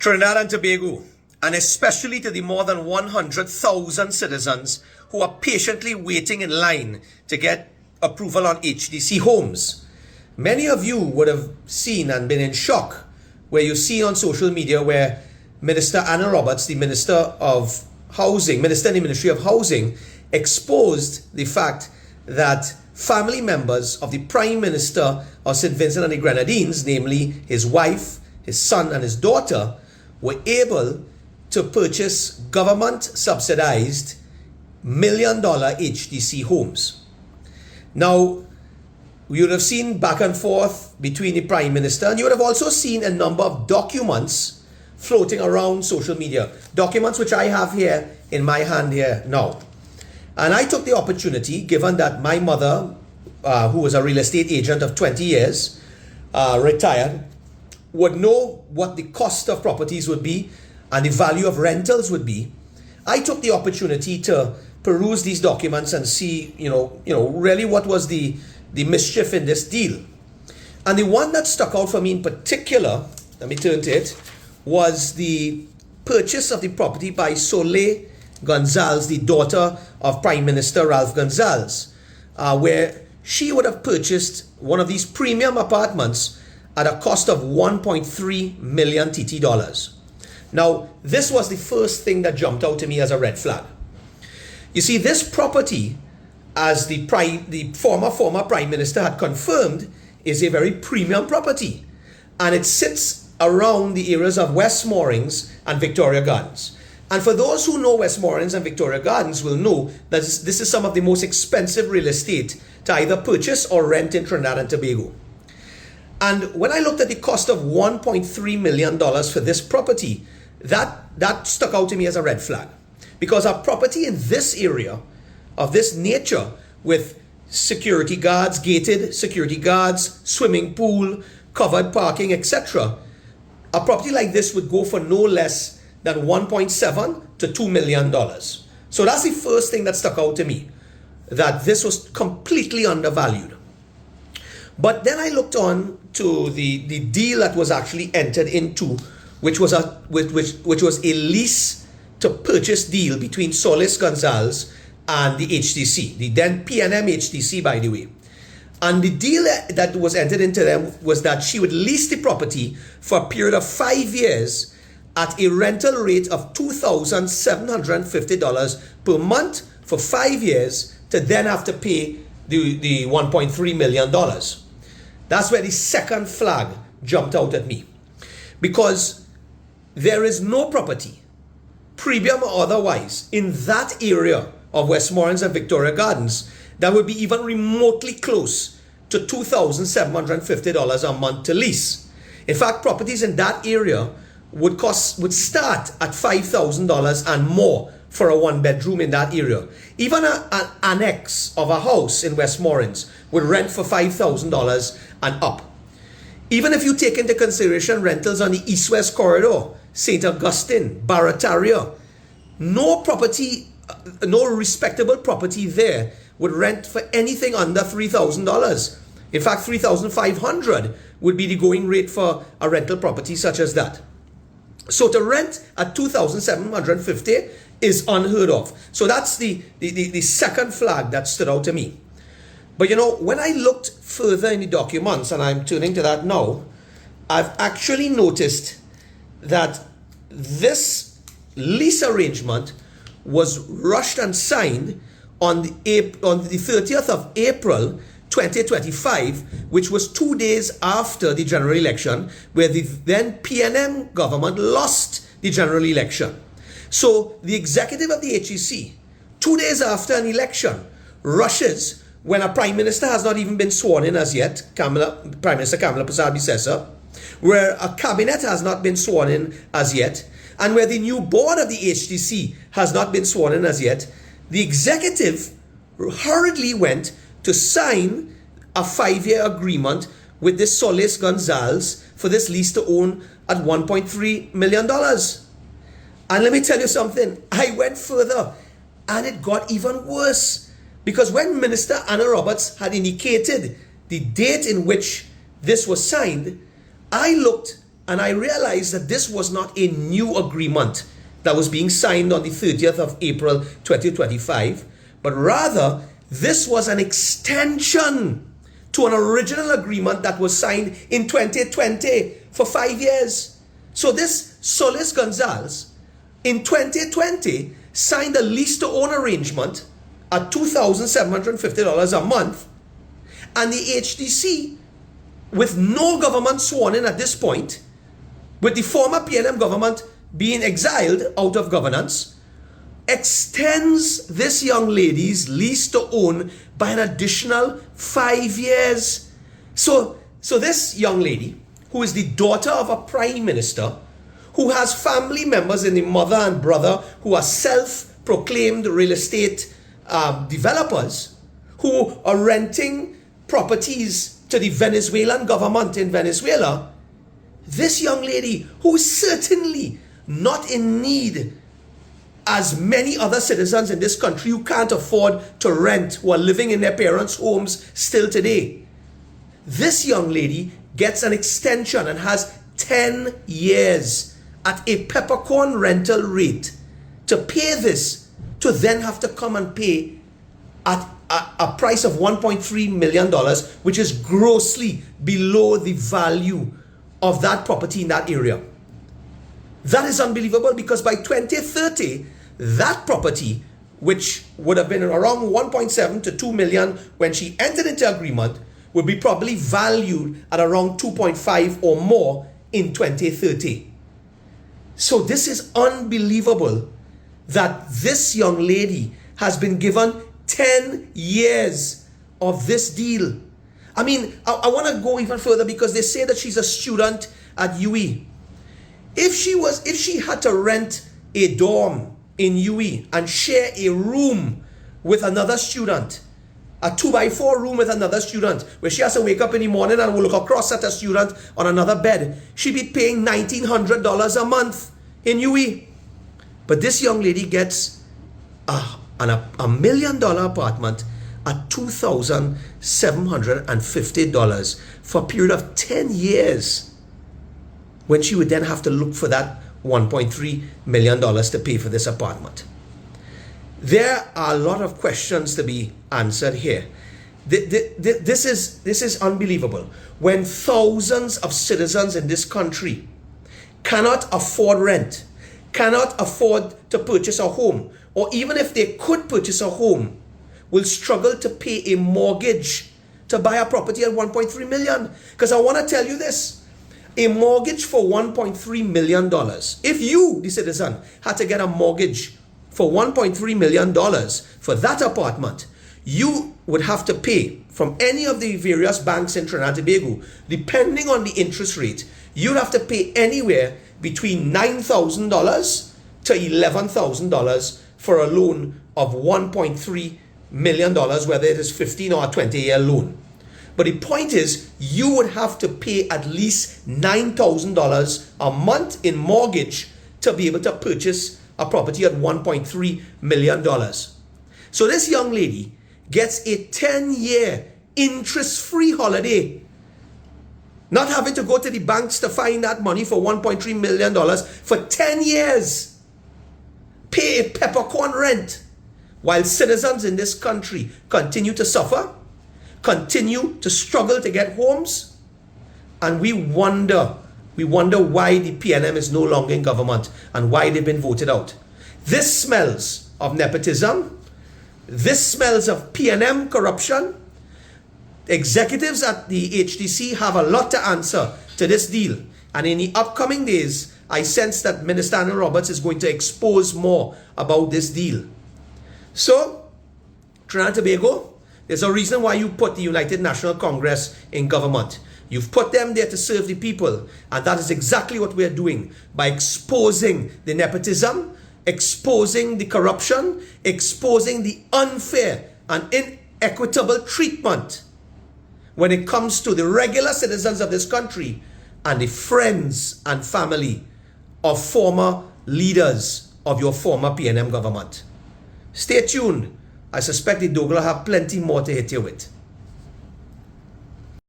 Trinidad and Tobago, and especially to the more than 100,000 citizens who are patiently waiting in line to get approval on HDC homes. Many of you would have seen and been in shock where you see on social media where Minister Anna Roberts, the Minister of Housing, Minister in the Ministry of Housing, exposed the fact that family members of the Prime Minister of St. Vincent and the Grenadines, namely his wife, his son and his daughter, were able to purchase government-subsidized $1 million HDC homes. Now, you would have seen back and forth between the Prime Minister, and you would have also seen a number of documents floating around social media. Documents which I have here in my hand here now. And I took the opportunity, given that my mother, who was a real estate agent of 20 years, retired, would know what the cost of properties would be and the value of rentals would be. I took the opportunity to peruse these documents and see, really what was the mischief in this deal. And the one that stuck out for me in particular, let me turn to it, was the purchase of the property by Soleil Gonzalez, the daughter of Prime Minister Ralph Gonzalez, where she would have purchased one of these premium apartments at a cost of 1.3 million TT dollars. Now, this was the first thing that jumped out to me as a red flag. You see, this property, as the former Prime Minister had confirmed, is a very premium property. And it sits around the areas of Westmoreland and Victoria Gardens. And for those who know Westmoreland and Victoria Gardens will know that this is some of the most expensive real estate to either purchase or rent in Trinidad and Tobago. And when I looked at the cost of $1.3 million for this property, that stuck out to me as a red flag. Because a property in this area, of this nature, with security guards, gated security guards, swimming pool, covered parking, etc., a property like this would go for no less than $1.7 to $2 million. So that's the first thing that stuck out to me, that this was completely undervalued. But then I looked on to the deal that was actually entered into, which was a lease to purchase deal between Solis Gonzalez and the HDC, the then PNM HDC, by the way. And the deal that was entered into them was that she would lease the property for a period of 5 years at a rental rate of $2,750 per month for 5 years, to then have to pay the $1.3 million. That's where the second flag jumped out at me. Because there is no property, premium or otherwise, in that area of Westmoreland and Victoria Gardens that would be even remotely close to $2,750 a month to lease. In fact, properties in that area would start at $5,000 and more for a one-bedroom in that area. Even an annex of a house in Westmoreland would rent for $5,000 and up. Even if you take into consideration rentals on the East-West Corridor, St. Augustine, Barataria, no respectable property there would rent for anything under $3,000. In fact, $3,500 would be the going rate for a rental property such as that. So to rent at $2,750 is unheard of. So that's the second flag that stood out to me. But when I looked further in the documents, and I'm turning to that now, I've actually noticed that this lease arrangement was rushed and signed on the 30th of April 2025, which was 2 days after the general election, where the then PNM government lost the general election. So the executive of the HEC, 2 days after an election, rushes when a prime minister has not even been sworn in as yet, Prime Minister Kamala Persad-Bissessar, where a cabinet has not been sworn in as yet, and where the new board of the HDC has not been sworn in as yet, the executive hurriedly went to sign a 5-year agreement with this Solis Gonzalez for this lease to own at $1.3 million. And let me tell you something, I went further and it got even worse. Because when Minister Anna Roberts had indicated the date in which this was signed, I looked And I realized that this was not a new agreement that was being signed on the 30th of April 2025, but rather this was an extension to an original agreement that was signed in 2020 for 5 years. So this Solis Gonzalez in 2020 signed a lease to own arrangement at $2,750 a month, and the HDC, with no government sworn in at this point, with the former PNM government being exiled out of governance, extends this young lady's lease to own by an additional 5 years. So this young lady, who is the daughter of a prime minister, who has family members in the mother and brother who are self-proclaimed real estate developers, who are renting properties to the Venezuelan government in Venezuela, this young lady, who is certainly not in need as many other citizens in this country who can't afford to rent, who are living in their parents' homes still today, this young lady gets an extension and has 10 years at a peppercorn rental rate to pay this, to then have to come and pay at a price of $1.3 million, which is grossly below the value of that property in that area. That is unbelievable, because by 2030, that property, which would have been around 1.7 to 2 million when she entered into agreement, would be probably valued at around 2.5 or more in 2030. So this is unbelievable that this young lady has been given 10 yees of this deal. I mean, I want to go even further, because they say that she's a student at UE. If she had to rent a dorm in UE and share a room with another student, a 2x4 room with another student, where she has to wake up in the morning and will look across at a student on another bed, she'd be paying $1,900 a month in UE. But this young lady gets a $1 million apartment at $2,750 for a period of 10 years, when she would then have to look for that $1.3 million to pay for this apartment. There are a lot of questions to be answered here. This is unbelievable. When thousands of citizens in this country cannot afford rent, cannot afford to purchase a home, or even if they could purchase a home, will struggle to pay a mortgage to buy a property at 1.3 million. Because I want to tell you this, a mortgage for $1.3 million, if you, the citizen, had to get a mortgage for $1.3 million for that apartment, you would have to pay from any of the various banks in Trinidad and Tobago, depending on the interest rate, you'd have to pay anywhere between $9,000 to $11,000 for a loan of $1.3 million, whether it is 15 or a 20-year loan. But the point is, you would have to pay at least $9,000 a month in mortgage to be able to purchase a property at $1.3 million. So this young lady gets a 10-year interest-free holiday, not having to go to the banks to find that money for $1.3 million for 10 years, pay a peppercorn rent, while citizens in this country continue to suffer, continue to struggle to get homes, and we wonder why the PNM is no longer in government and why they've been voted out. This smells of nepotism. This smells of PNM corruption. Executives at the HDC have a lot to answer to this deal, and in the upcoming days, I sense that Minister Daniel Roberts is going to expose more about this deal. So, Trinidad and Tobago, there's a reason why you put the United National Congress in government. You've put them there to serve the people, and that is exactly what we're doing by exposing the nepotism, exposing the corruption, exposing the unfair and inequitable treatment when it comes to the regular citizens of this country and the friends and family of former leaders of your former PNM government. Stay tuned. I suspect the Douglas have plenty more to hit you with.